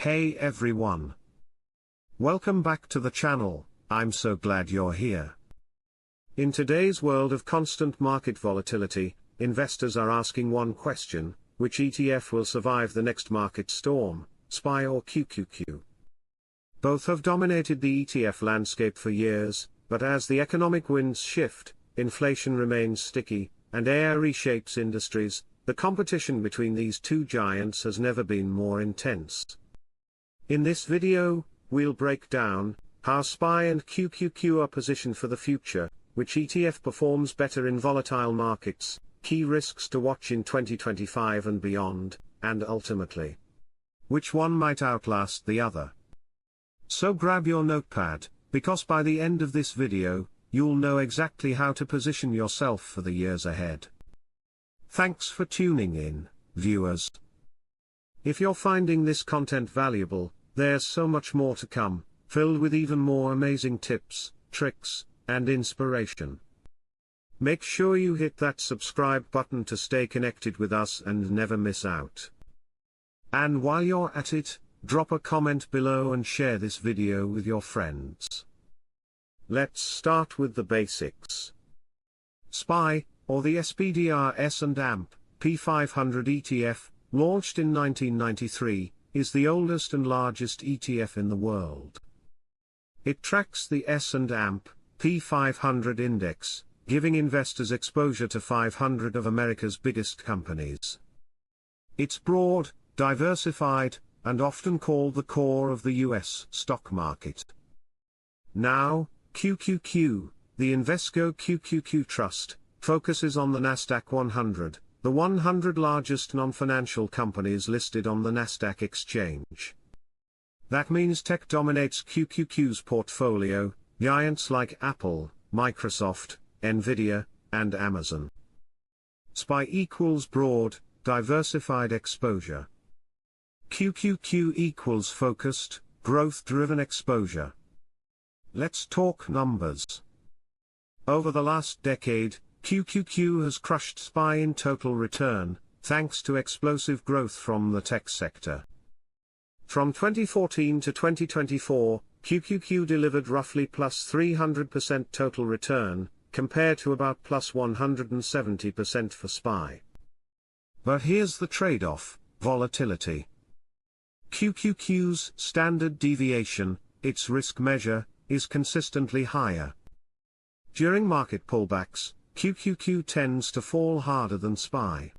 Hey everyone. Welcome back to the channel. I'm so glad you're here. In today's world of constant market volatility, investors are asking one question: which ETF will survive the next market storm, SPY or QQQ? Both have dominated the ETF landscape for years, but as the economic winds shift, inflation remains sticky, and AI reshapes industries, the competition between these two giants has never been more intense. In this video, we'll break down how SPY and QQQ are positioned for the future, which ETF performs better in volatile markets, key risks to watch in 2025 and beyond, and ultimately, which one might outlast the other. So grab your notepad, because by the end of this video, you'll know exactly how to position yourself for the years ahead. Thanks for tuning in, viewers. If you're finding this content valuable, there's so much more to come, filled with even more amazing tips, tricks, and inspiration. Make sure you hit that subscribe button to stay connected with us and never miss out. And while you're at it, drop a comment below and share this video with your friends. Let's start with the basics. SPY, or the SPDR S&P 500 ETF, launched in 1993, is the oldest and largest ETF in the world. It tracks the S&P 500 index, giving investors exposure to 500 of America's biggest companies. It's broad, diversified, and often called the core of the US stock market. Now, QQQ, the Invesco QQQ Trust, focuses on the Nasdaq 100, the 100 largest non-financial companies listed on the Nasdaq exchange. That means tech dominates QQQ's portfolio, giants like Apple, Microsoft, Nvidia, and Amazon. SPY equals broad, diversified exposure. QQQ equals focused, growth-driven exposure. Let's talk numbers. Over the last decade, QQQ has crushed SPY in total return, thanks to explosive growth from the tech sector. From 2014 to 2024, QQQ delivered roughly plus 300% total return, compared to about plus 170% for SPY. But here's the trade-off: volatility. QQQ's standard deviation, its risk measure, is consistently higher. During market pullbacks, QQQ tends to fall harder than SPY.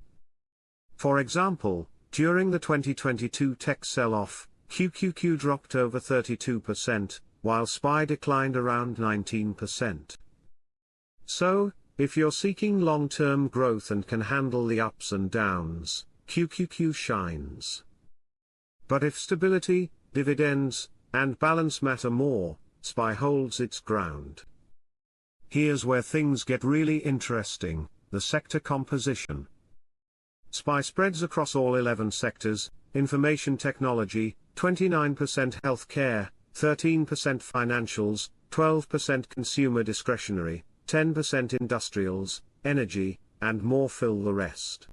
For example, during the 2022 tech sell-off, QQQ dropped over 32%, while SPY declined around 19%. So, if you're seeking long-term growth and can handle the ups and downs, QQQ shines. But if stability, dividends, and balance matter more, SPY holds its ground. Here's where things get really interesting: the sector composition. SPY spreads across all 11 sectors: information technology, 29%; healthcare, 13%; financials, 12%; consumer discretionary, 10%; industrials, energy, and more fill the rest.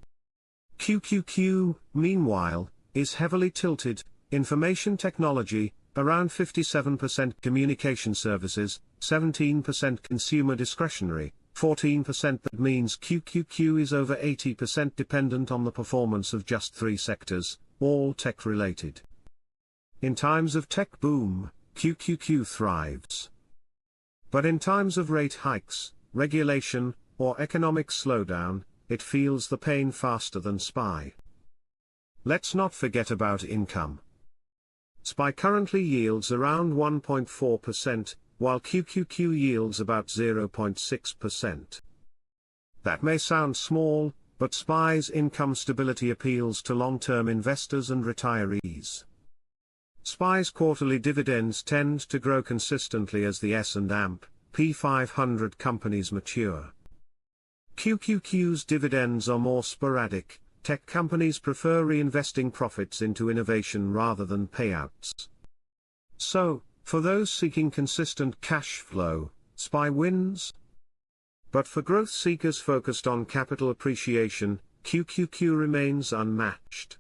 QQQ, meanwhile, is heavily tilted: information technology, around 57%; communication services, 17%; consumer discretionary, 14%. That means QQQ is over 80% dependent on the performance of just 3 sectors, all tech-related. In times of tech boom, QQQ thrives. But in times of rate hikes, regulation, or economic slowdown, it feels the pain faster than SPY. Let's not forget about income. SPY currently yields around 1.4%, while QQQ yields about 0.6%. That may sound small, but SPY's income stability appeals to long-term investors and retirees. SPY's quarterly dividends tend to grow consistently as the S&P 500 companies mature. QQQ's dividends are more sporadic. Tech companies prefer reinvesting profits into innovation rather than payouts. So, for those seeking consistent cash flow, SPY wins. But for growth seekers focused on capital appreciation, QQQ remains unmatched.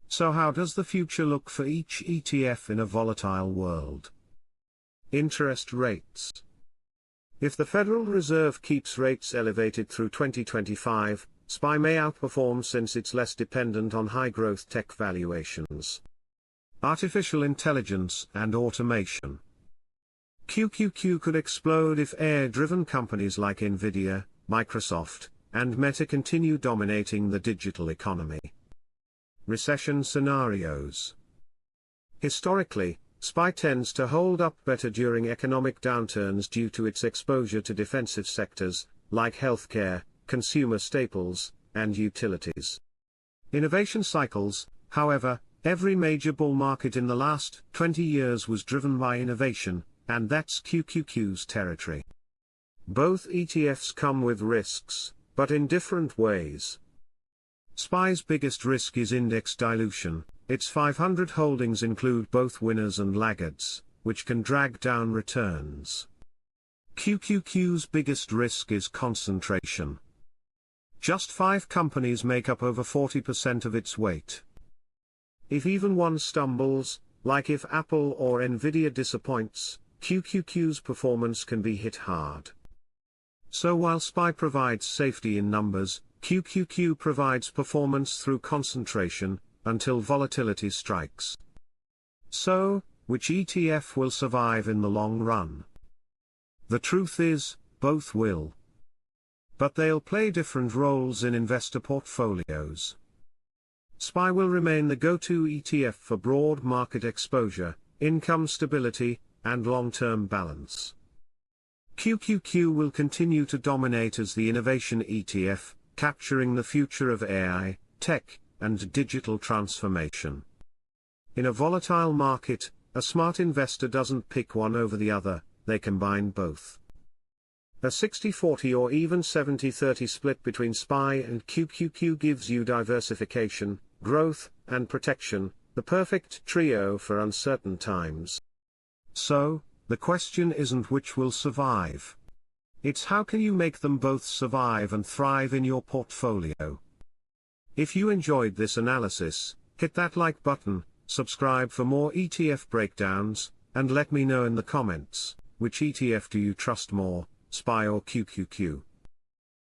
So how does the future look for each ETF in a volatile world? Interest rates. If the Federal Reserve keeps rates elevated through 2025, SPY may outperform since it's less dependent on high-growth tech valuations. Artificial intelligence and automation. QQQ could explode if AI-driven companies like Nvidia, Microsoft, and Meta continue dominating the digital economy. Recession scenarios. Historically, SPY tends to hold up better during economic downturns due to its exposure to defensive sectors, like healthcare, consumer staples, and utilities. Innovation cycles, however, every major bull market in the last 20 years was driven by innovation, and that's QQQ's territory. Both ETFs come with risks, but in different ways. SPY's biggest risk is index dilution. Its 500 holdings include both winners and laggards, which can drag down returns. QQQ's biggest risk is concentration. Just 5 companies make up over 40% of its weight. If even one stumbles, like if Apple or Nvidia disappoints, QQQ's performance can be hit hard. So while SPY provides safety in numbers, QQQ provides performance through concentration, until volatility strikes. So, which ETF will survive in the long run? The truth is, both will. But they'll play different roles in investor portfolios. SPY will remain the go-to ETF for broad market exposure, income stability, and long-term balance. QQQ will continue to dominate as the innovation ETF, capturing the future of AI, tech, and digital transformation. In a volatile market, a smart investor doesn't pick one over the other, they combine both. A 60-40 or even 70-30 split between SPY and QQQ gives you diversification, growth, and protection, the perfect trio for uncertain times. So, the question isn't which will survive. It's how can you make them both survive and thrive in your portfolio. If you enjoyed this analysis, hit that like button, subscribe for more ETF breakdowns, and let me know in the comments, which ETF do you trust more, SPY or QQQ?